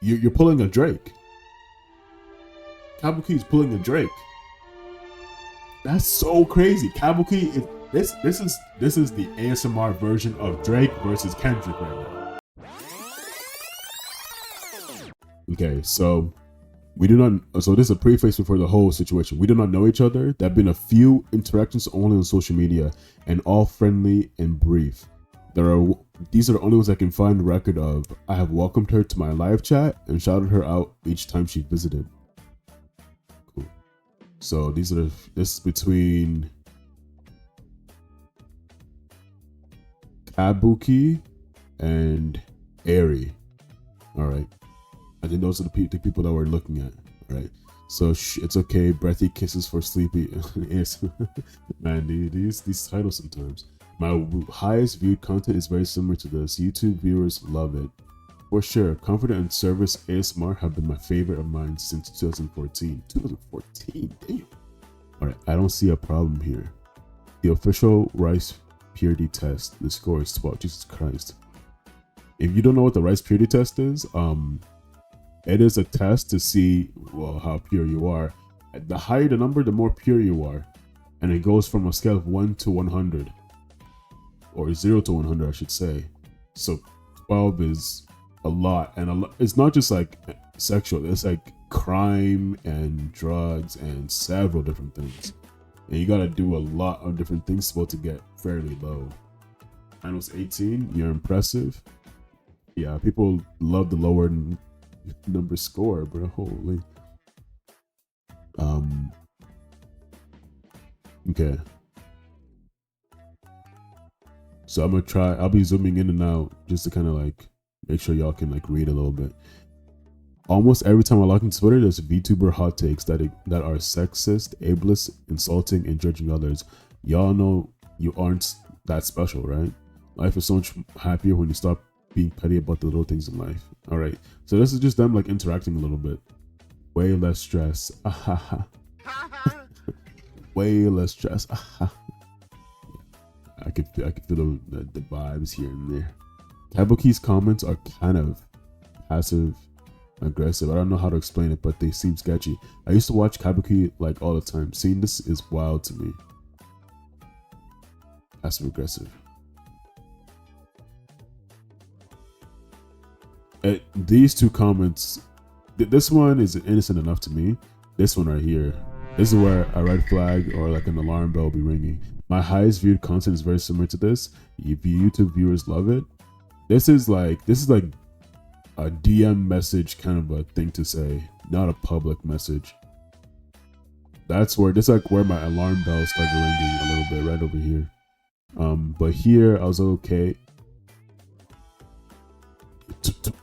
You're pulling a Drake. Kabuki's pulling a Drake. That's so crazy. Kabuki is this is the ASMR version of Drake versus Kendrick right now. Okay, so we do not. So this is a preface before the whole situation. We do not know each other. There have been a few interactions only on social media, and all friendly and brief. These are the only ones I can find record of. I have welcomed her to my live chat and shouted her out each time she visited. Cool. So this is between Kabuki and Aeri. All right. I think those are the people that we're looking at. All right. So it's okay. Breathy kisses for sleepy. Yes. Man, these titles sometimes. My highest viewed content is very similar to this. YouTube viewers love it. For sure, comfort and service ASMR have been my favorite of mine since 2014. 2014, damn. Alright, I don't see a problem here. The official rice purity test, the score is 12. Jesus Christ. If you don't know what the rice purity test is, it is a test to see, well, how pure you are. The higher the number, the more pure you are. And it goes from a scale of 1 to 100. Or 0 to 100, I should say. So 12 is a lot, and it's not just like sexual. It's like crime and drugs and several different things, and you gotta do a lot of different things to be able to get fairly low. I was 18. You're impressive. Yeah, people love the lower number score, bro. Holy. Okay. So I'm gonna try. I'll be zooming in and out just to kind of like make sure y'all can like read a little bit. Almost every time I log into Twitter, there's VTuber hot takes that are sexist, ableist, insulting, and judging others. Y'all know you aren't that special, right? Life is so much happier when you stop being petty about the little things in life. All right. So this is just them like interacting a little bit. Way less stress. Way less stress. I could feel the vibes here and there. Kabuki's comments are kind of passive aggressive. I don't know how to explain it, but they seem sketchy. I used to watch Kabuki like all the time. Seeing this is wild to me. Passive aggressive. These two comments, this one is innocent enough to me. This one right here, this is where a red flag or like an alarm bell will be ringing. My highest viewed content is very similar to this. If YouTube viewers love it, this is like a DM message kind of a thing to say, not a public message. That's where where my alarm bell started ringing a little bit right over here. But here I was okay.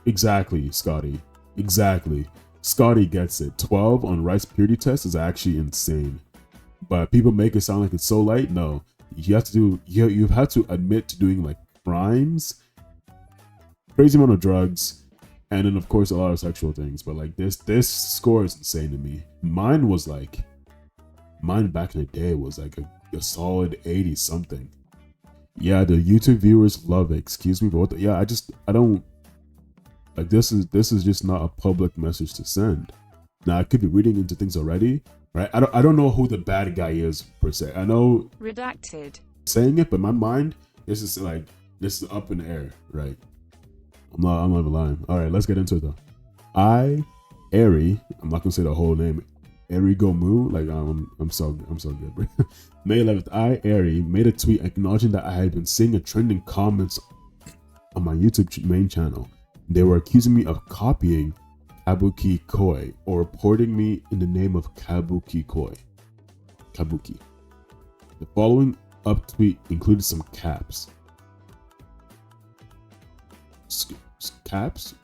Exactly, Scotty. Exactly. Scotty gets it. 12 on rice purity test is actually insane. But people make it sound like it's so light. No, you've had to admit to doing like crimes, crazy amount of drugs, and then of course a lot of sexual things. But like this score is insane to me. Mine back in the day was like a solid 80 something. Yeah, the YouTube viewers love it. Excuse me, but I don't like this is just not a public message to send. Now I could be reading into things already. Right, I don't know who the bad guy is per se. I know redacted saying it, but in my mind, this is up in the air, right? I'm not even lying. All right, let's get into it though. Aeri, I'm not gonna say the whole name. Aerigomoo, like I'm so good, bro. May 11th, Aeri made a tweet acknowledging that I had been seeing a trending comments on my YouTube main channel. They were accusing me of copying Kabukikoi or reporting me in the name of Kabukikoi. Kabuki. The following up tweet included some caps. Caps?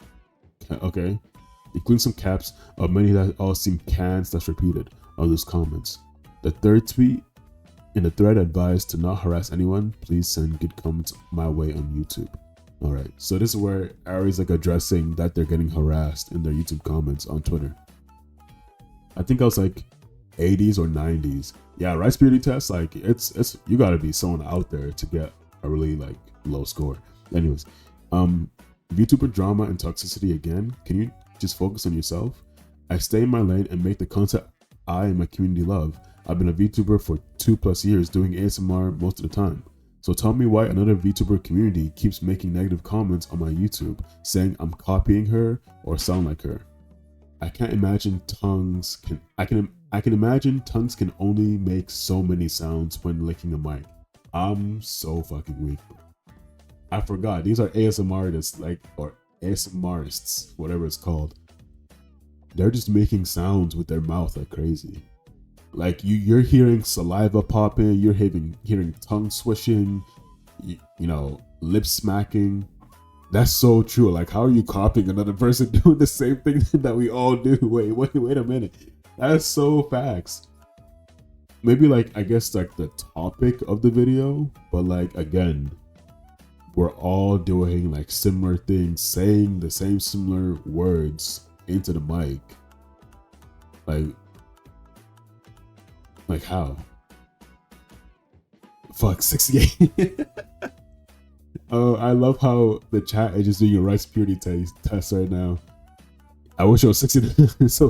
Okay. Including some caps of many that all seem cants that's repeated on those comments. The third tweet in the thread advised to not harass anyone. Please send good comments my way on YouTube. Alright, so this is where Aeri's like addressing that they're getting harassed in their YouTube comments on Twitter. I think I was like 80s or 90s. Yeah, rice purity test, like it's you gotta be someone out there to get a really like low score. Anyways, VTuber drama and toxicity again. Can just focus on yourself. I stay in my lane and make the content I and my community love. I've been a VTuber for 2+ years doing ASMR most of the time. So tell me why another VTuber community keeps making negative comments on my YouTube saying I'm copying her or sound like her. I can imagine tongues can only make so many sounds when licking a mic. I'm so fucking weak. I forgot. These are ASMR artists, or ASMRists, whatever it's called. They're just making sounds with their mouth like crazy. Like you're hearing saliva popping, you're hearing tongue swishing, you know, lip smacking. That's so true. Like, how are you copying another person doing the same thing that we all do? Wait a minute. That's so facts. Maybe I guess the topic of the video, but again, we're all doing similar things, saying the same similar words into the mic. Like how? Fuck, 68. Oh, I love how the chat is just doing a rice purity test right now. I wish it was 69. So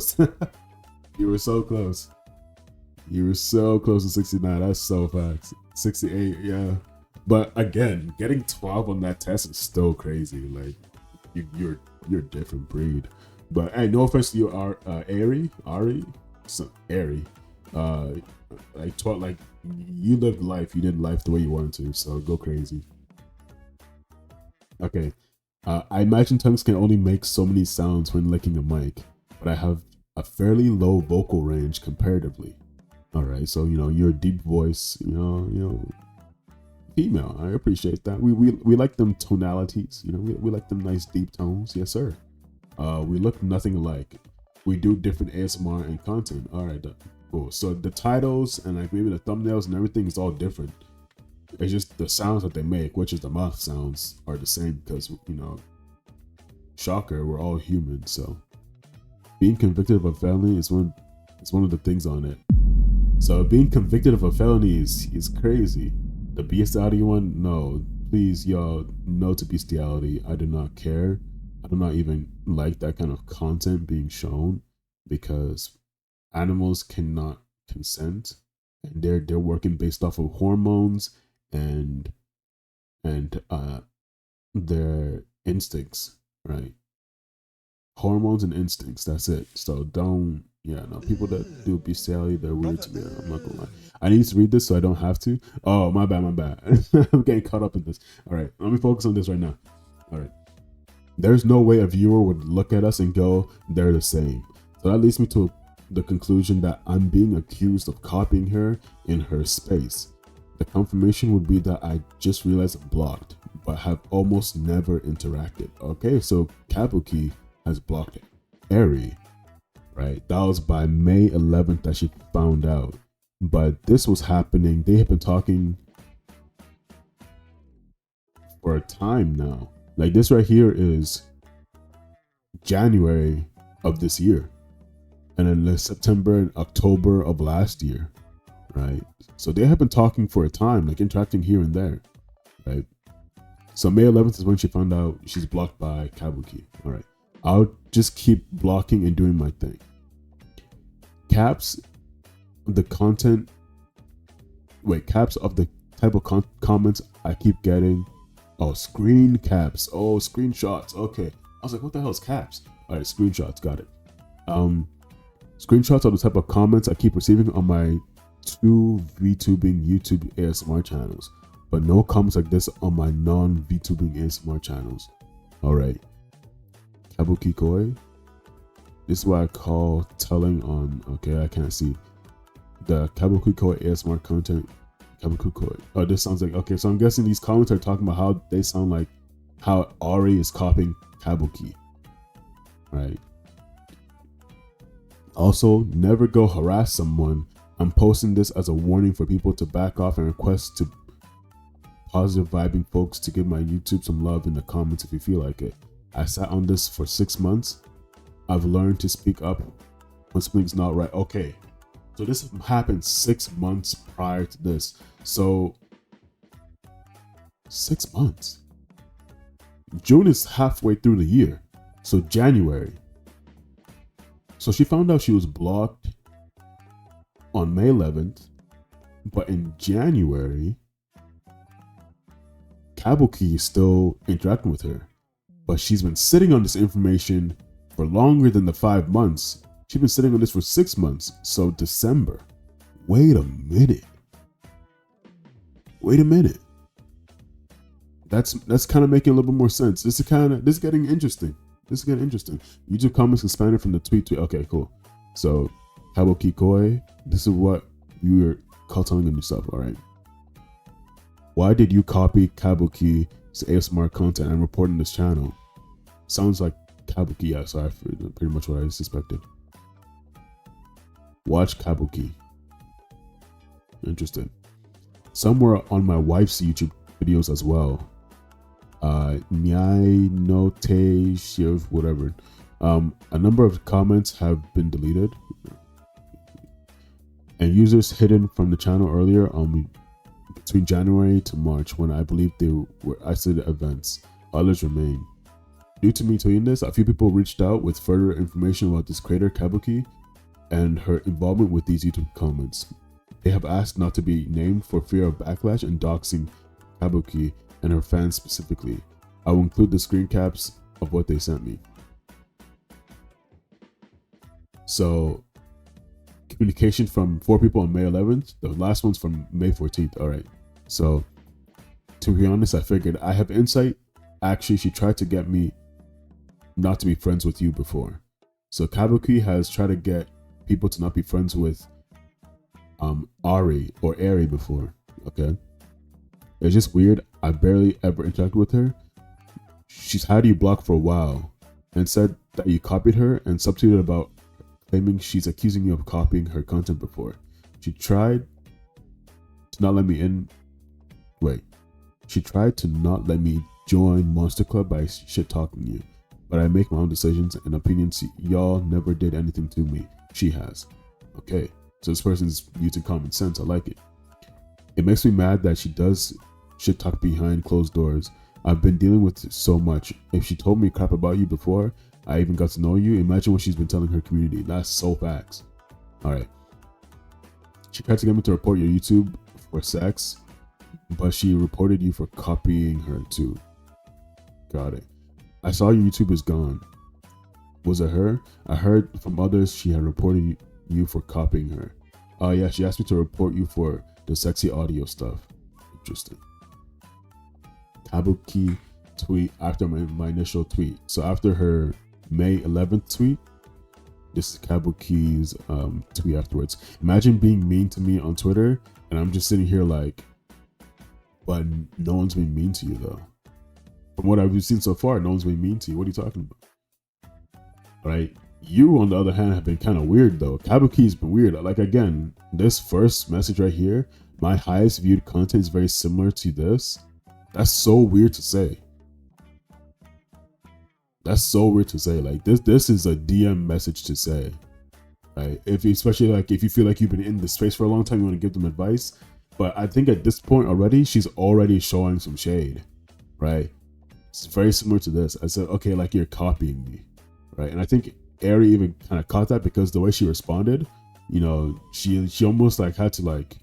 you were so close. You were so close to 69. That's so facts. 68, yeah. But again, getting 12 on that test is still crazy. Like you're a different breed. But hey, no offense to you, Aeri. So Aeri. 12. You lived life. You did life the way you wanted to. So go crazy. Okay, I imagine tongues can only make so many sounds when licking a mic, but I have a fairly low vocal range comparatively. All right, so you're a deep voice, female. I appreciate that. We like them tonalities, we like them nice deep tones. Yes, sir. We look nothing alike. We do different ASMR and content. All right, cool. So the titles and maybe the thumbnails and everything is all different. It's just the sounds that they make, which is the mouth sounds, are the same because, shocker, we're all human. So being convicted of a felony is one of the things on it. So being convicted of a felony is crazy. The bestiality one, no. Please, y'all, no to bestiality. I do not care. I do not even like that kind of content being shown because animals cannot consent and they're working based off of hormones and their instincts, right? Hormones and instincts, that's it. So people that do bestiality, they're weird to me. I'm not gonna lie. I need to read this so I don't have to. Oh, my bad. I'm getting caught up in this. All right, let me focus on this right now. All right. There's no way a viewer would look at us and go, they're the same. So that leads me to the conclusion that I'm being accused of copying her in her space. The confirmation would be that I just realized I'm blocked, but have almost never interacted. Okay, so Kabuki has blocked Aeri, right? That was by May 11th that she found out. But this was happening. They have been talking for a time now. Like this right here is January of this year. And then September and October of last year, right? So they have been talking for a time, interacting here and there, right? So May 11th is when she found out she's blocked by Kabuki. All right, I'll just keep blocking and doing my thing. Caps of the type of comments I keep getting. Oh, screen caps. Oh, screenshots. Okay, I was like, what the hell is caps? All right, screenshots. Got it. Screenshots are the type of comments I keep receiving on my 2 VTubing YouTube ASMR channels, but no comments like this on my non-VTubing ASMR channels. Alright. Kabukikoi. This is what I call telling on, okay, I can't see. The Kabukikoi ASMR content. Kabukikoi. Oh, this sounds like, okay, so I'm guessing these comments are talking about how they sound like how Aeri is copying Kabuki. Right. Also, never go harass someone. I'm posting this as a warning for people to back off and request to positive vibing folks to give my YouTube some love in the comments if you feel like it. I sat on this for 6 months. I've learned to speak up when something's not right. Okay, so this happened 6 months prior to this. So 6 months. June is halfway through the year. So January. So she found out she was blocked on May 11th, but in January, Kabuki is still interacting with her. But she's been sitting on this information for longer than the 5 months. She's been sitting on this for 6 months. So December. Wait a minute. That's kind of making a little bit more sense. This is getting interesting. YouTube comments expanded from the tweet to okay, cool. So Kabukikoi, this is what you were telling them yourself. All right. Why did you copy Kabuki's ASMR content and report on this channel? Sounds like Kabuki. Yeah, sorry, pretty much what I suspected. Watch Kabuki. Interesting. Somewhere on my wife's YouTube videos as well. Nyai no te shiv whatever. A number of comments have been deleted, and users hidden from the channel earlier between January to March, when I believe they were isolated events. Others remain. Due to me tweeting this, a few people reached out with further information about this creator Kabuki and her involvement with these YouTube comments. They have asked not to be named for fear of backlash and doxing Kabuki and her fans specifically. I will include the screen caps of what they sent me. So, communication from 4 people on May 11th. The last one's from May 14th. All right. So, to be honest, I figured I have insight. Actually, she tried to get me not to be friends with you before. So, Kabuki has tried to get people to not be friends with Aeri before. Okay. It's just weird. I barely ever interacted with her. She's had you blocked for a while and said that you copied her and subtweeted about claiming she's accusing you of copying her content before. She tried to not let me in. She tried to not let me join Monster Club by shit talking you. But I make my own decisions and opinions. Y'all never did anything to me. She has. Okay. So this person's using common sense. I like it. It makes me mad that she does shit talk behind closed doors. I've been dealing with so much. If she told me crap about you before I even got to know you, imagine what she's been telling her community. That's so facts. Alright. She tried to get me to report your YouTube for sex, but she reported you for copying her too. Got it. I saw your YouTube is gone. Was it her? I heard from others she had reported you for copying her. Oh yeah, she asked me to report you for the sexy audio stuff. Interesting. Kabuki tweet after my initial tweet. So after her May 11th tweet, this is Kabuki's tweet afterwards. Imagine being mean to me on Twitter and I'm just sitting here like, but no one's been mean to you though. From what I've seen so far, no one's been mean to you. What are you talking about? Right? You, on the other hand, have been kind of weird though. Kabuki's been weird. Like again, this first message right here, my highest viewed content is very similar to this. That's so weird to say. That's so weird to say. Like this is a DM message to say. Right? Especially like if you feel like you've been in the space for a long time, you want to give them advice. But I think at this point already, she's already showing some shade. Right? It's very similar to this. I said, okay, like you're copying me. Right? And I think Aeri even kind of caught that because the way she responded, you know, she almost like had to like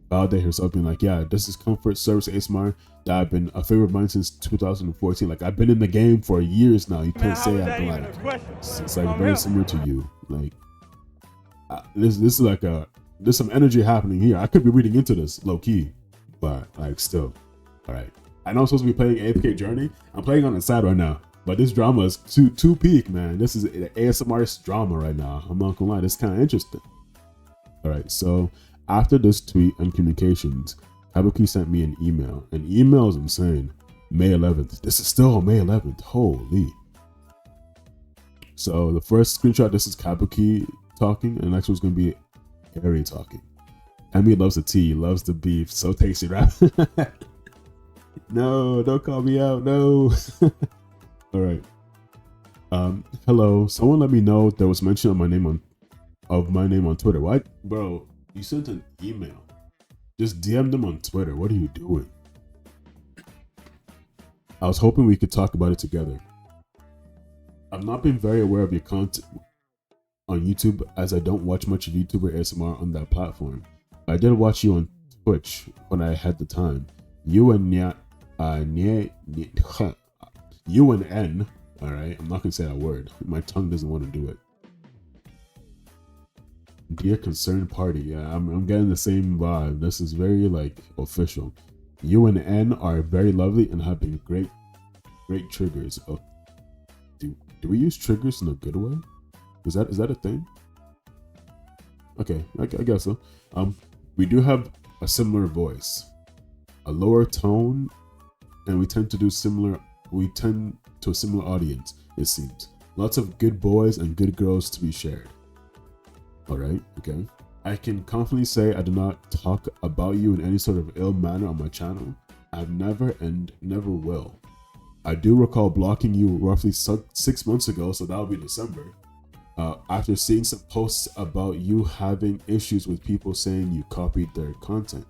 validate herself, being like, yeah, this is comfort service ASMR that I've been a favorite of mine since 2014. Like I've been in the game for years now. You can't say I've been like, it's like very similar to you. Like this is like there's some energy happening here. I could be reading into this low key, but like still, all right. I know I'm supposed to be playing AFK Journey. I'm playing on the side right now. But this drama is too peak, man. This is an ASMR drama right now. I'm not gonna lie, this is kind of interesting. All right, so after this tweet and communications, Kabuki sent me an email. An email is insane. May 11th. This is still on May 11th. Holy. So the first screenshot, this is Kabuki talking, and the next one's gonna be Aeri talking. Emi loves the tea, loves the beef. So tasty, right? No, don't call me out. No. All right. Hello. Someone let me know there was mention of my name on Twitter. What, bro? You sent an email. Just DM them on Twitter. What are you doing? I was hoping we could talk about it together. I've not been very aware of your content. on YouTube, as I don't watch much VTuber ASMR on that platform. I did watch you on Twitch when I had the time. You and you and N. All right, I'm not gonna say that word. My tongue doesn't want to do it. Dear concerned party, yeah, I'm getting the same vibe. This is very like official. You and N are very lovely and have been great triggers. Oh, do we use triggers in a good way? Is that a thing? Okay, I guess so. We do have a similar voice, a lower tone, and we tend to a similar audience, it seems. Lots of good boys and good girls to be shared. Alright, okay. I can confidently say I do not talk about you in any sort of ill manner on my channel. I've never and never will. I do recall blocking you roughly 6 months ago, so that would be December, after seeing some posts about you having issues with people saying you copied their content.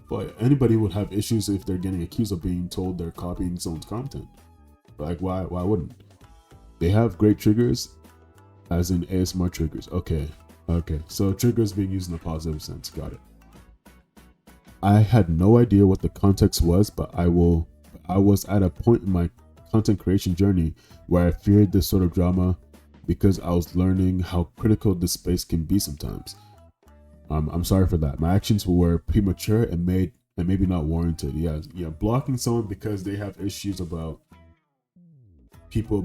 But anybody would have issues if they're getting accused of being told they're copying someone's content. Like, why wouldn't? They have great triggers, as in ASMR triggers. Okay, so triggers being used in a positive sense. Got it. I had no idea what the context was, but I was at a point in my content creation journey where I feared this sort of drama because I was learning how critical this space can be sometimes. I'm sorry for that. My actions were premature and maybe not warranted. Yeah, blocking someone because they have issues about people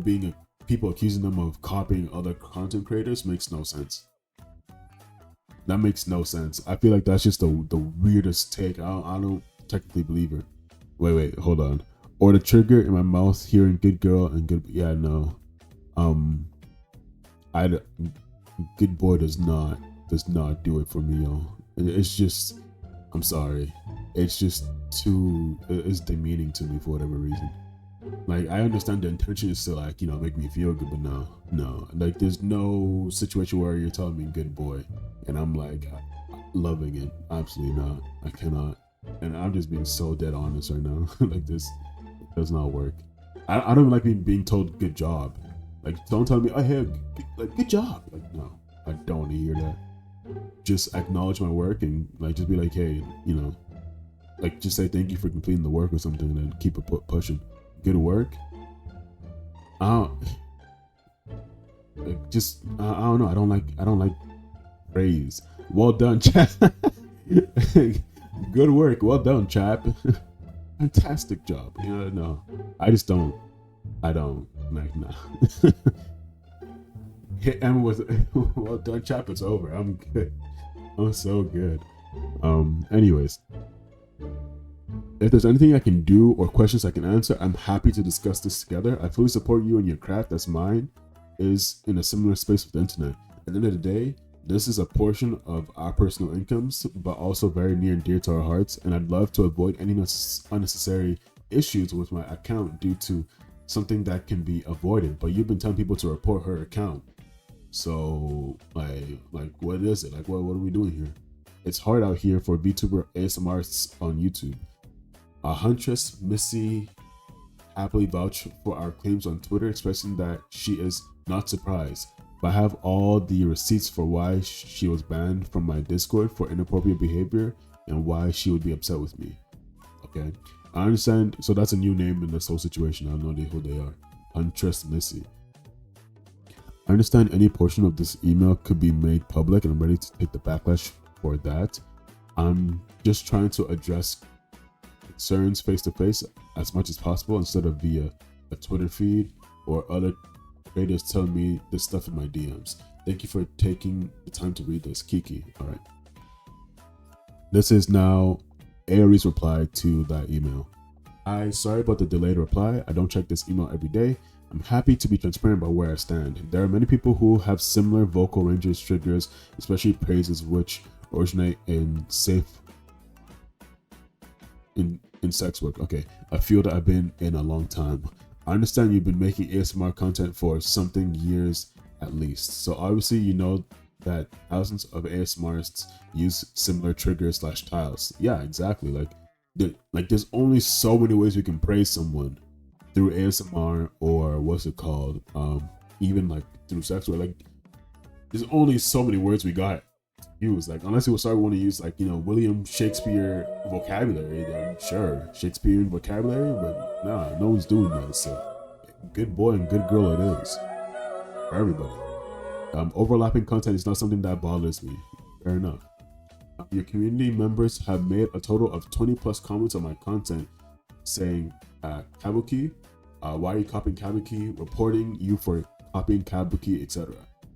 accusing them of copying other content creators makes no sense. That makes no sense. I feel like that's just the weirdest take. I don't technically believe her. Wait, hold on. Or the trigger in my mouth hearing good girl and good. Yeah, no. Good boy does not do it for me, yo. It's just, I'm sorry. It's just it's demeaning to me for whatever reason. Like, I understand the intention is to, like, make me feel good, but no. Like, there's no situation where you're telling me good boy and I'm like loving it. Absolutely not. I cannot. And I'm just being so dead honest right now. Like, this does not work. I don't like being told good job. Like, don't tell me, oh, hey, like, good job. Like, no, I don't want to hear that. Just acknowledge my work and, like, just be like, hey, like, just say thank you for completing the work or something, and then keep it pushing. Good work. I don't know. I don't like praise. Well done, chap. Good work. Well done, chap. Fantastic job. No, I don't like, nah. Hit Emma with well done, chap. It's over. I'm good. I'm so good. Anyways, if there's anything I can do or questions I can answer, I'm happy to discuss this together. I fully support you and your craft, as mine is in a similar space with the internet. At the end of the day, this is a portion of our personal incomes, but also very near and dear to our hearts, and I'd love to avoid any unnecessary issues with my account due to something that can be avoided. But you've been telling people to report her account. So, like what is it? Like, what are we doing here? It's hard out here for VTuber ASMRs on YouTube. Huntress Missy happily vouched for our claims on Twitter, expressing that she is not surprised, but I have all the receipts for why she was banned from my Discord for inappropriate behavior and why she would be upset with me. Okay, I understand. So that's a new name in this whole situation. I have no idea who they are. Huntress Missy. I understand any portion of this email could be made public, and I'm ready to take the backlash for that. I'm just trying to address concerns face to face as much as possible instead of via a Twitter feed or other creators telling me this stuff in my DMs. Thank you for taking the time to read this, Kiki. All right. This is now Aeri's reply to that email. Sorry about the delayed reply. I don't check this email every day. I'm happy to be transparent about where I stand. There are many people who have similar vocal ranges triggers, especially praises which originate in sex work. Okay, a field that I've been in a long time. I understand you've been making ASMR content for something years at least. So obviously you know that thousands of ASMRists use similar triggers / styles. Yeah, exactly. Like there's only so many ways we can praise someone through ASMR or what's it called? even like through sex, where like there's only so many words we got use. Like unless you start want to use like, you know, William Shakespeare vocabulary, then sure, Shakespearean vocabulary, but nah, no one's doing that. So good boy and good girl it is for everybody. Overlapping content is not something that bothers me. Fair enough. Your community members have made a total of 20 plus comments on my content saying, Kabuki, why are you copying Kabuki? Reporting you for copying Kabuki, etc.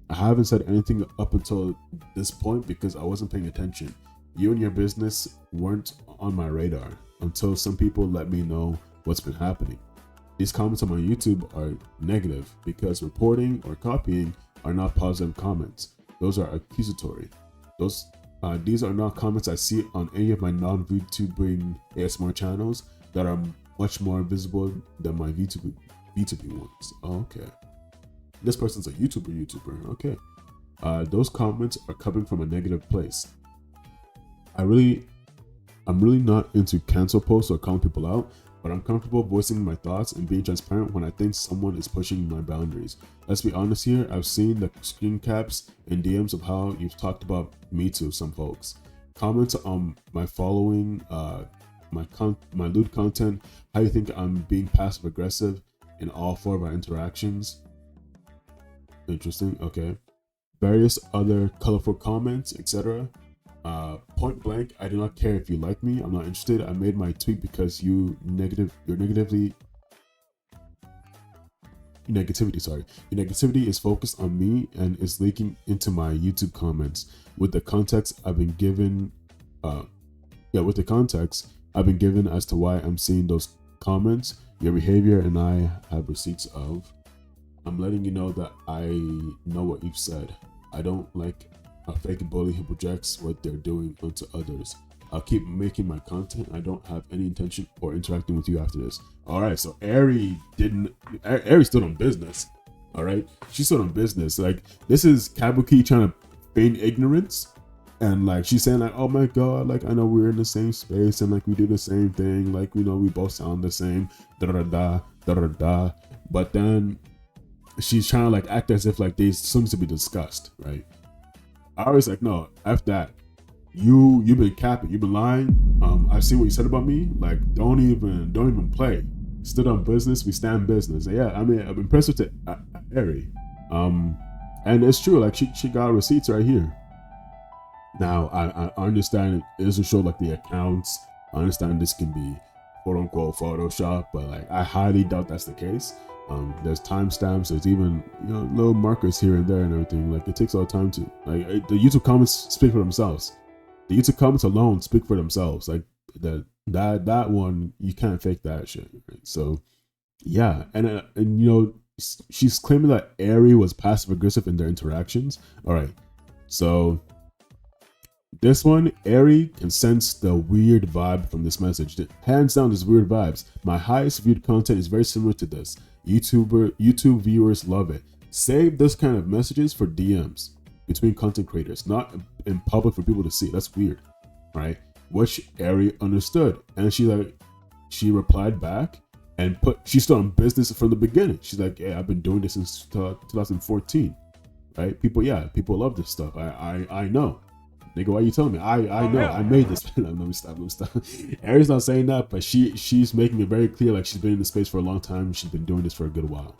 I haven't said anything up until this point because I wasn't paying attention. You and your business weren't on my radar until some people let me know what's been happening. These comments on my YouTube are negative because reporting or copying are not positive comments. Those are accusatory. These are not comments I see on any of my non-VTubing ASMR channels that are much more visible than my VTuber ones. Oh, okay. This person's a YouTuber. Okay. Those comments are coming from a negative place. I'm really not into cancel posts or calling people out, but I'm comfortable voicing my thoughts and being transparent when I think someone is pushing my boundaries. Let's be honest here, I've seen the screen caps and DMs of how you've talked about me to some folks. Comments on my following, my lewd content, how you think I'm being passive aggressive in all four of our interactions. Interesting, okay. Various other colorful comments, etc. Point blank, I do not care if you like me. I'm not interested. I made my tweet because your negativity is focused on me and is leaking into my YouTube comments. With the context I've been given, as to why I'm seeing those comments, your behavior and I have receipts of. I'm letting you know that I know what you've said. I don't like a fake bully who projects what they're doing onto others. I'll keep making my content. I don't have any intention or interacting with you after this. All right, so Aeri stood on business. All right, she stood on business. Like, this is Kabuki trying to feign ignorance, and like she's saying like, oh my god, like I know we're in the same space and like we do the same thing, like we know we both sound the same, but then she's trying to like act as if like there's something to be discussed, right? I was like, no, F that. You've been capping, you've been lying. I've seen what you said about me. Like, don't even play. Stood on business, we stand business. And yeah, I mean, I'm impressed with it, Aeri. And it's true, like she got receipts right here. Now, I understand it doesn't show like the accounts. I understand this can be quote unquote Photoshop, but like I highly doubt that's the case. There's timestamps, there's even, you know, little markers here and there and everything. Like, it takes all the time to, like, the YouTube comments speak for themselves. The YouTube comments alone speak for themselves. Like that one, you can't fake that shit, right? So yeah, and you know, she's claiming that Aeri was passive aggressive in their interactions. All right, so this one, Aeri can sense the weird vibe from this message. Hands down, there's weird vibes. My highest viewed content is very similar to this. YouTube viewers love it. Save this kind of messages for DMs between content creators, not in public for people to see. That's weird, right? Which Aeri understood, and she replied back and she started on business from the beginning. She's like, yeah, I've been doing this since 2014, right? People love this stuff. I know. Nigga, why are you telling me? I know. I made this. Let me stop. Aeri's not saying that, but she's making it very clear, like she's been in the space for a long time. She's been doing this for a good while.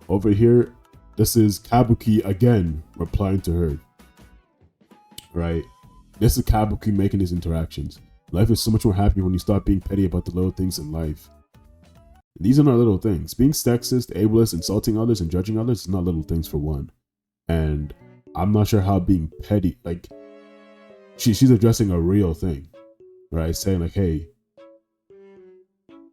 Over here, this is Kabuki again replying to her. Right? This is Kabuki making his interactions. Life is so much more happy when you stop being petty about the little things in life. These are not little things. Being sexist, ableist, insulting others, and judging others is not little things for one. And I'm not sure how being petty, like, she's addressing a real thing, right? Saying like, hey,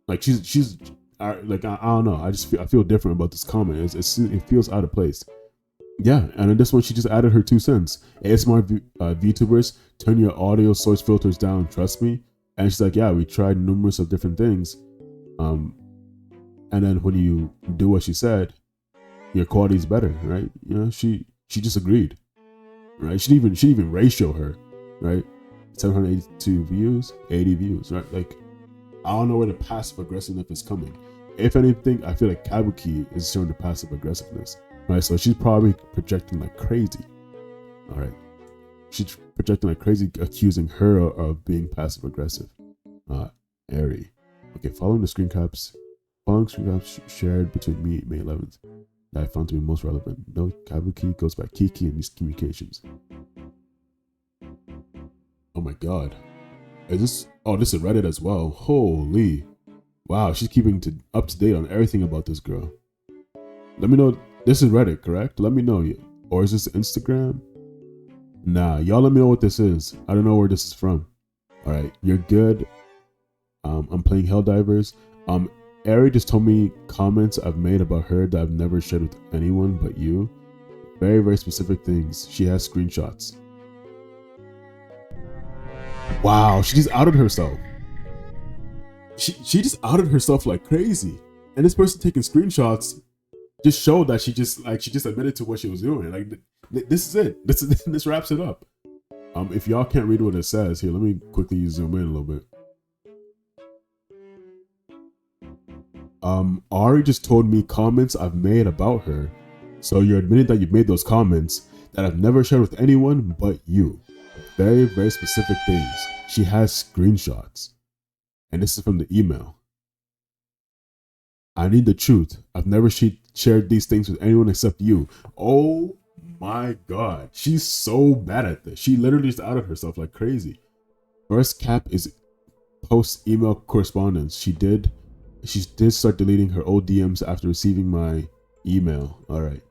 like she's like, I don't know. I feel different about this comment. It feels out of place. Yeah, and in this one, she just added her 2 cents. ASMR VTubers, turn your audio source filters down. Trust me. And she's like, yeah, we tried numerous of different things. And then when you do what she said, your quality is better, right? You know, she just agreed, right? She didn't even ratio her. Right, 782 views, 80 views, right? Like, I don't know where the passive aggressiveness is coming. If anything, I feel like Kabuki is showing the passive aggressiveness. Right, so she's probably projecting like crazy. All right, she's projecting like crazy, accusing her of being passive aggressive. Aeri. Okay, following screen caps shared between me May 11th that I found to be most relevant. No, Kabuki goes by Kiki in these communications. Oh my god. Is this? Oh, this is Reddit as well. Holy. Wow, she's keeping up to date on everything about this girl. Let me know. This is Reddit, correct? Let me know. Or is this Instagram? Nah, y'all let me know what this is. I don't know where this is from. Alright, you're good. I'm playing Helldivers. Aeri just told me comments I've made about her that I've never shared with anyone but you. Very, very specific things. She has screenshots. Wow, she just outed herself. She just outed herself like crazy. And this person taking screenshots just showed that she just admitted to what she was doing. Like this is it. This wraps it up. If y'all can't read what it says, here, let me quickly zoom in a little bit. Ari just told me comments I've made about her. So you're admitting that you've made those comments that I've never shared with anyone but you. Very, very specific things. She has screenshots. And this is from the email. I need the truth. I've never shared these things with anyone except you. Oh my god. She's so bad at this. She literally just outed herself like crazy. First cap is post email correspondence. She did start deleting her old DMs after receiving my email. Alright.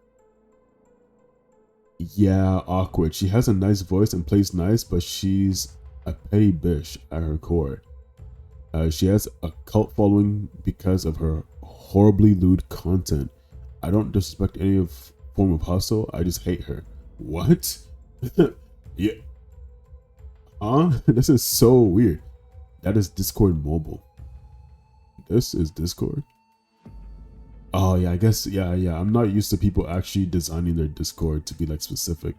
Yeah, awkward. She has a nice voice and plays nice, but she's a petty bitch at her core. She has a cult following because of her horribly lewd content. I don't disrespect any form of hustle. I just hate her. What? Yeah. This is so weird. That is Discord mobile. This is Discord. Oh yeah, I guess yeah. I'm not used to people actually designing their Discord to be like specific.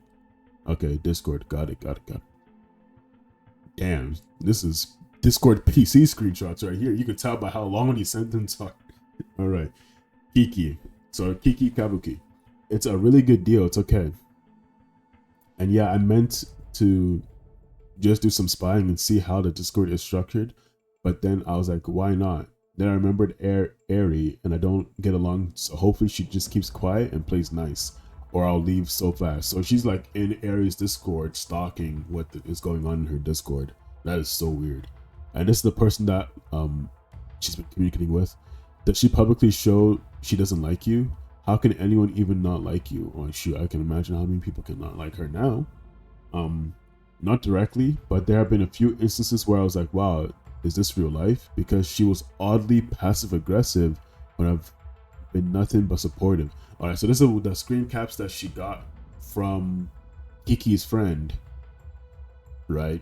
Okay, Discord. Got it. Damn, this is Discord PC screenshots right here. You can tell by how long these sentences are. All right, Kiki. So Kiki Kabuki. It's a really good deal. It's okay. And yeah, I meant to just do some spying and see how the Discord is structured, but then I was like, why not? Then I remembered Aeri and I don't get along, so hopefully she just keeps quiet and plays nice, or I'll leave so fast. So she's like in Aeri's Discord stalking what is going on in her Discord. That is so weird. And this is the person that she's been communicating with. Does she publicly show she doesn't like you? How can anyone even not like you? Oh shoot, I can imagine how many people can not like her now. Not directly, but there have been a few instances where I was like, wow, is this real life? Because she was oddly passive aggressive when I've been nothing but supportive. All right, so this is the screen caps that she got from Kiki's friend, right?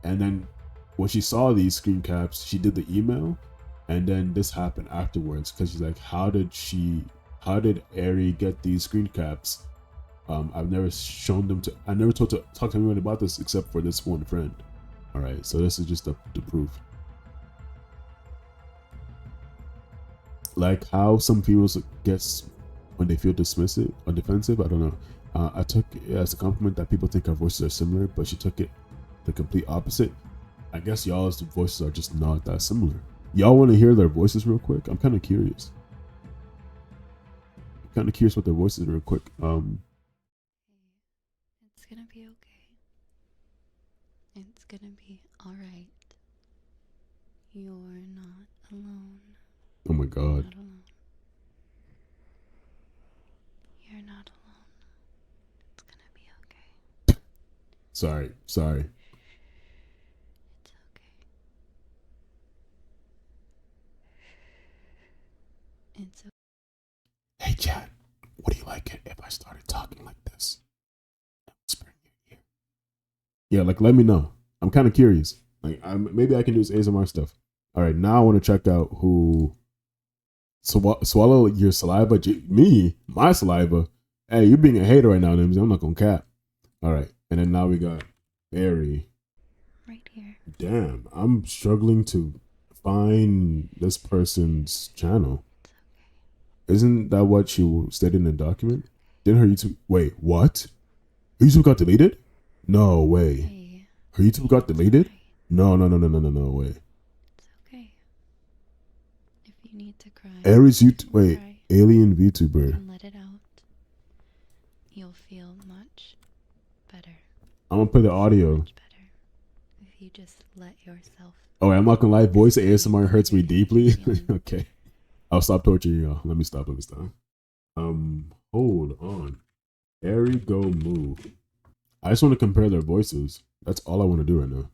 And then when she saw these screen caps, she did the email, and then this happened afterwards because she's like, how did Aeri get these screen caps? I've never shown them to. I never talked to anyone about this except for this one friend. All right, so this is just the proof. Like how some females guess when they feel dismissive or defensive. I don't know. I took it as a compliment that people think our voices are similar, but she took it the complete opposite. I guess y'all's voices are just not that similar. Y'all want to hear their voices real quick? I'm kind of curious. What their voices are real quick. It's gonna be okay. It's gonna be alright. You're not alone. Oh my god. You're not alone. It's gonna be okay. Sorry. It's okay. It's okay. Hey chat, what do you like it if I started talking like this? Yeah, like let me know. I'm kind of curious. Like maybe I can do this ASMR stuff. All right, now I want to check out who swallow your saliva. My saliva. Hey, you're being a hater right now, Nimsy. I'm not gonna cap. All right, and then now we got Aeri. Right here. Damn, I'm struggling to find this person's channel. It's okay. Isn't that what you stated in the document? Didn't her YouTube? Wait, what? Her YouTube got deleted? No way. Hey, Her YouTube got deleted? right. No way. It's okay. If you need to cry, Aeri's you YouTube. can Wait, cry. alien You VTuber. can let it out. You'll feel much better. I'm gonna play the So audio. much better if you just let yourself. Oh, wait, I'm not gonna lie. Voice ASMR hurts me Everything deeply. you're feeling. Okay, I'll stop torturing y'all. Let me stop. Hold on. Aerigomoo. I just want to compare their voices. That's all I want to do right now.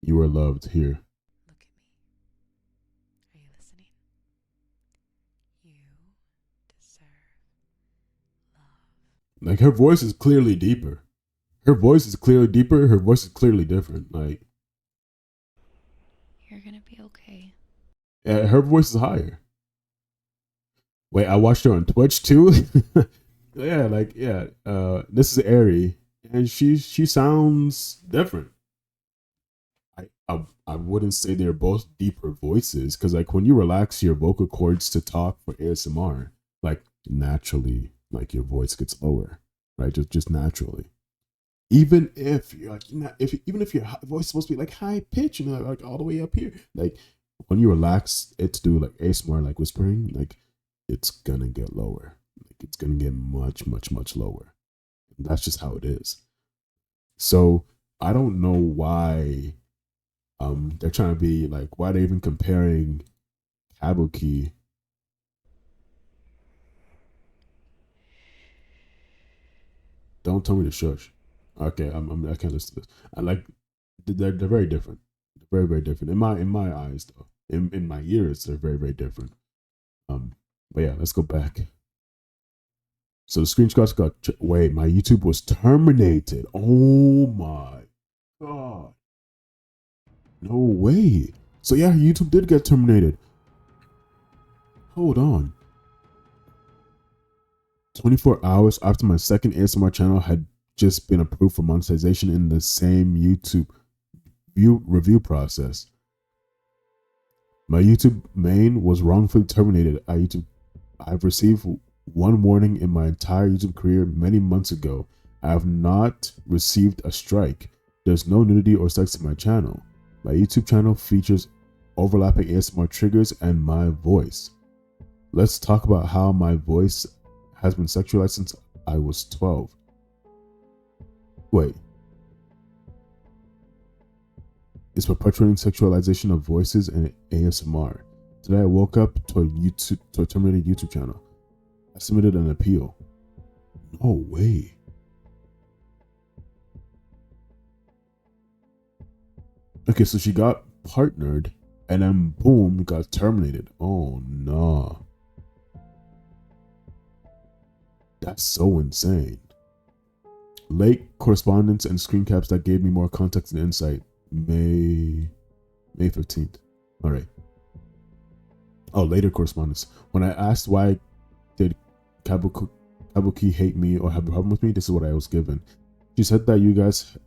You are loved here. Look at me. Are you listening? You deserve love. Like her voice is clearly deeper. Her voice is clearly deeper. Her voice is clearly different. Like You're gonna be okay. her voice is higher. Wait, I watched her on Twitch too. Yeah. This is Aeri, and she sounds different. I wouldn't say they're both deeper voices because like when you relax your vocal cords to talk for ASMR, like naturally, like your voice gets lower, right? Just naturally. Even if you're like even if your voice is supposed to be like high pitch and like all the way up here, like when you relax it to do like ASMR like whispering, like it's gonna get lower. Like it's gonna get much lower. And that's just how it is. So I don't know why they're trying to be like why they're even comparing Kabuki. Don't tell me to shush. Okay, I can't listen to this. I like they're very different. They're very different in my eyes though. In my ears, they're very different. But yeah, let's go back. So the screenshots got wait, my YouTube was terminated. Oh my god. No way. So yeah, YouTube did get terminated. Hold on. 24 hours after my second ASMR channel had just been approved for monetization in the same YouTube review process. My YouTube main was wrongfully terminated at YouTube. I've received one warning in my entire YouTube career many months ago. I have not received a strike. There's no nudity or sex in my channel. My YouTube channel features overlapping ASMR triggers and my voice. Let's talk about how my voice has been sexualized since I was 12. Wait. It's perpetuating sexualization of voices and ASMR. Today I woke up to a terminated YouTube channel. I submitted an appeal. No way. Okay, so she got partnered and then boom, got terminated. Oh no. That's so insane. Late correspondence and screen caps that gave me more context and insight. May 15th. All right. Oh, later correspondence. When I asked why did Kabuki hate me or have a problem with me, this is what I was given. She said that you guys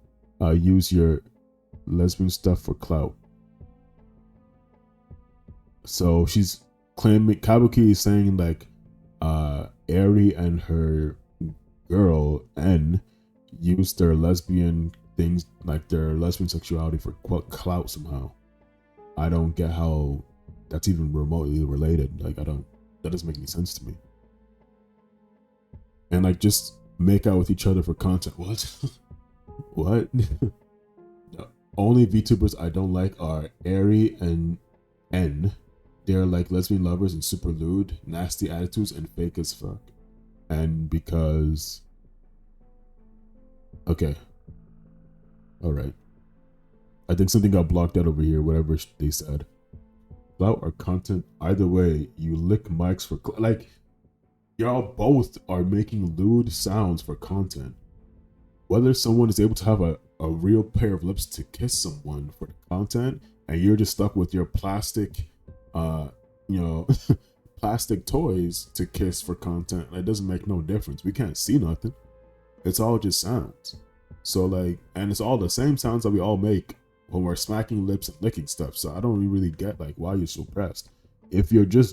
use your lesbian stuff for clout. So she's claiming Kabuki is saying like Aeri and her girl N used their lesbian things, like their lesbian sexuality for clout somehow. I don't get how that's even remotely related. Like that doesn't make any sense to me. And like just make out with each other for content. What? What? The only VTubers I don't like are Aeri and N. They're like lesbian lovers and super lewd, nasty attitudes, and fake as fuck. And because okay. Alright. I think something got blocked out over here, whatever they said. Clout or content, either way, you lick mics for like y'all both are making lewd sounds for content. Whether someone is able to have a real pair of lips to kiss someone for the content, and you're just stuck with your plastic plastic toys to kiss for content, it doesn't make no difference. We can't see nothing. It's all just sounds. So like, and it's all the same sounds that we all make when we're smacking lips and licking stuff. So I don't really get like why you're so pressed. If you're jealous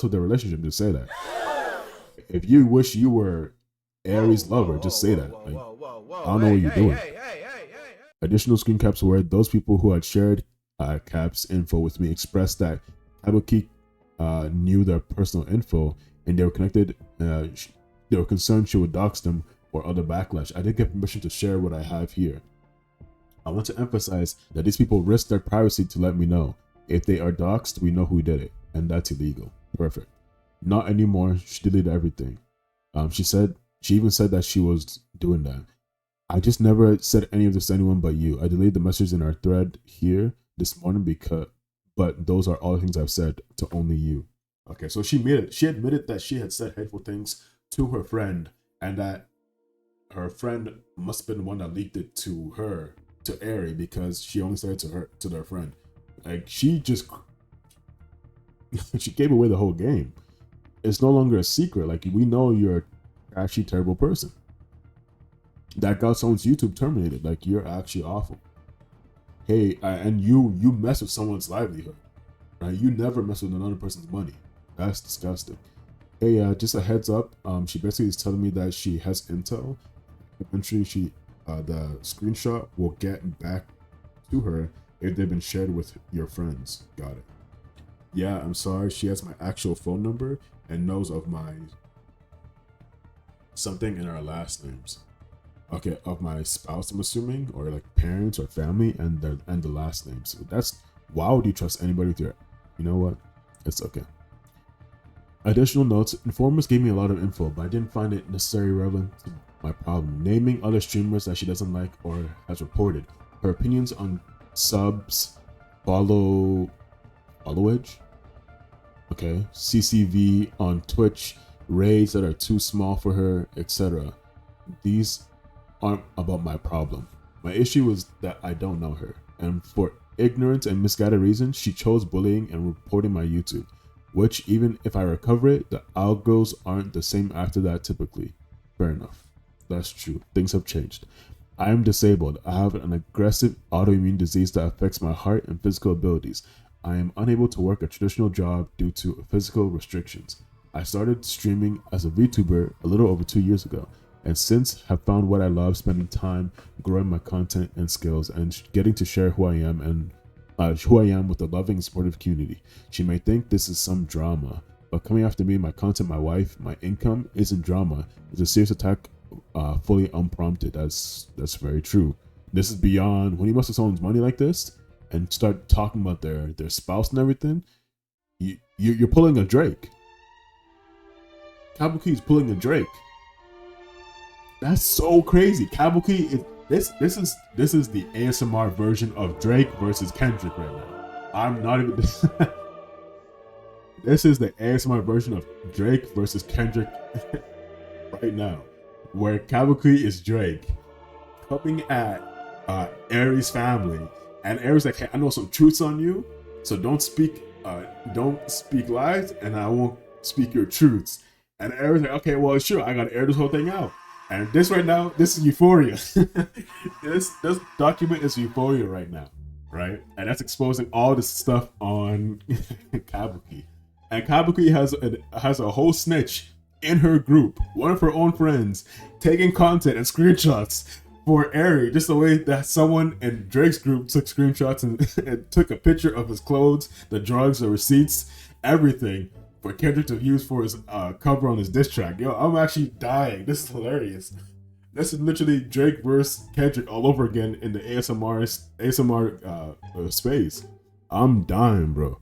of the relationship, just say that. If you wish you were Aeri's lover. Just say that. Like, I don't know what you're doing. Additional screen caps were those people who had shared caps info with me expressed that Kabuki knew their personal info and they were connected. They were concerned she would dox them or other backlash. I did get permission to share what I have here. I want to emphasize that these people risk their privacy to let me know. If they are doxxed, we know who did it, and that's illegal. Perfect. Not anymore. She deleted everything. She even said that she was doing that. I just never said any of this to anyone but you. I deleted the messages in our thread here this morning but those are all the things I've said to only you. Okay, so she admitted that she had said hateful things to her friend, and that her friend must have been the one that leaked it to her, to Aeri, because she only said it to their friend. Like, she just she gave away the whole game. It's no longer a secret. Like, we know you're a actually terrible person that got someone's YouTube terminated. Like, you're actually awful. Hey, and you mess with someone's livelihood, right? You never mess with another person's money. That's disgusting. Hey, just a heads up. She basically is telling me that she has intel. Eventually, the screenshot will get back to her if they've been shared with your friends. Got it. Yeah, I'm sorry. She has my actual phone number and knows of my something in our last names. Okay, of my spouse, I'm assuming, or like parents or family, and the last names. That's, why would you trust anybody with your? You know what? It's okay. Additional notes: informers gave me a lot of info, but I didn't find it necessarily relevant to my problem. Naming other streamers that she doesn't like or has reported. Her opinions on subs, followage, okay, CCV on Twitch, raids that are too small for her, etc. These aren't about my problem. My issue is that I don't know her, and for ignorant and misguided reasons, she chose bullying and reporting my YouTube, which even if I recover it, the algos aren't the same after that typically. Fair enough. That's true. Things have changed. I am disabled. I have an aggressive autoimmune disease that affects my heart and physical abilities. I am unable to work a traditional job due to physical restrictions. I started streaming as a VTuber a little over 2 years ago, and since have found what I love, spending time growing my content and skills and getting to share who I am with a loving and supportive community. She may think this is some drama, but coming after me, my content, my wife, my income isn't drama. It's a serious attack, fully unprompted. That's very true. This is beyond, when you mess with someone's money like this and start talking about their spouse and everything, you're pulling a Drake. Kabuki is pulling a Drake. That's so crazy. Kabuki is this is the ASMR version of Drake versus Kendrick right now. I'm not even this is the ASMR version of Drake versus Kendrick right now, where Kabuki is Drake coming at Aeri's family, and Aeri's like, hey, I know some truths on you, so don't speak lies, and I won't speak your truths. And Aeri's like, okay, well, sure, I gotta air this whole thing out. And this right now, this is euphoria. this document is euphoria right now, right? And that's exposing all this stuff on Kabuki. And Kabuki has a whole snitch in her group, one of her own friends, taking content and screenshots for Aeri, just the way that someone in Drake's group took screenshots and took a picture of his clothes, the drugs, the receipts, everything, for Kendrick to use for his cover on his diss track. Yo, I'm actually dying. This is hilarious. This is literally Drake versus Kendrick all over again in the ASMR space. I'm dying, bro.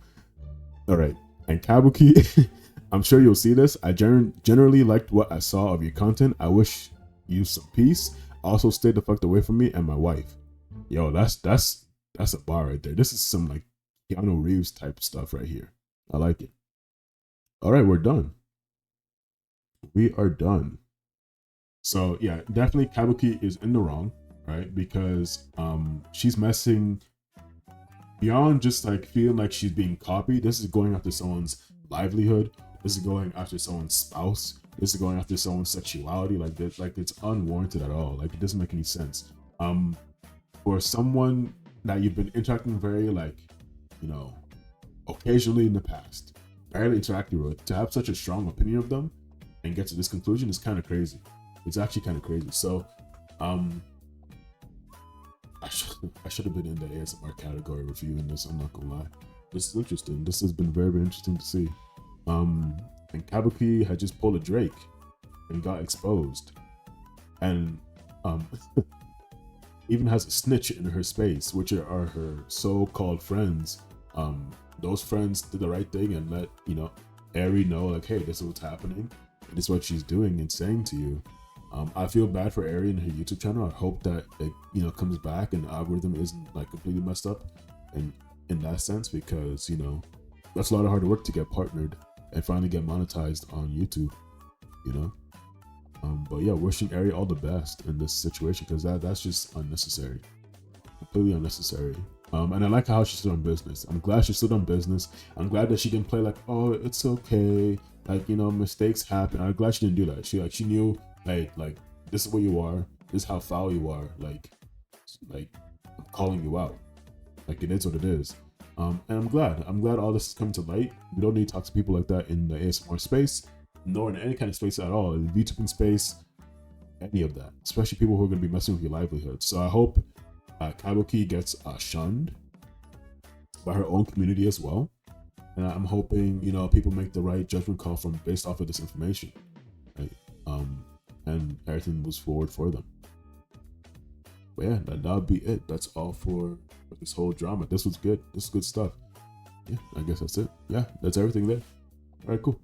All right, and Kabuki, I'm sure you'll see this. I generally liked what I saw of your content. I wish you some peace. Also, stay the fuck away from me and my wife. Yo, that's a bar right there. This is some like Keanu Reeves type stuff right here. I like it. All right, we're done. We are done. So yeah, definitely Kabuki is in the wrong, right? Because she's messing beyond just like feeling like she's being copied. This is going after someone's livelihood. This is going after someone's spouse. This is going after someone's sexuality. Like this, like it's unwarranted at all. Like it doesn't make any sense. For someone that you've been interacting very like, you know, occasionally in the past, barely interacting with, to have such a strong opinion of them and get to this conclusion is kind of crazy. It's actually kind of crazy. So, I should have been in the ASMR category reviewing this. I'm not gonna lie. This is interesting. This has been very, very interesting to see. And Kabuki had just pulled a Drake and got exposed, and even has a snitch in her space, which are her so-called friends. Those friends did the right thing and let Aeri know, like, hey, this is what's happening, and this is what she's doing and saying to you. I feel bad for Aeri and her YouTube channel. I hope that it comes back and the algorithm isn't like completely messed up, and in that sense, because that's a lot of hard work to get partnered and finally get monetized on YouTube. But yeah, wishing Aeri all the best in this situation, because that's just unnecessary, completely unnecessary. And I like how she stood on business. I'm glad she stood on business. I'm glad that she didn't play like, oh, it's okay, like mistakes happen. I'm glad she didn't do that. She knew like this is where you are, this is how foul you are, like I'm calling you out, like it is what it is. And I'm glad all this is coming to light. We don't need to talk to people like that in the ASMR space, nor in any kind of space at all, in the VTubing space, any of that, especially people who are going to be messing with your livelihood. So I hope Kabuki gets shunned by her own community as well, and I'm hoping people make the right judgment call based off of this information, right? And everything moves forward for them. But yeah, that'll be it. That's all for this whole drama. This was good. This is good stuff. Yeah, I guess that's it. Yeah, that's everything there. All right, cool.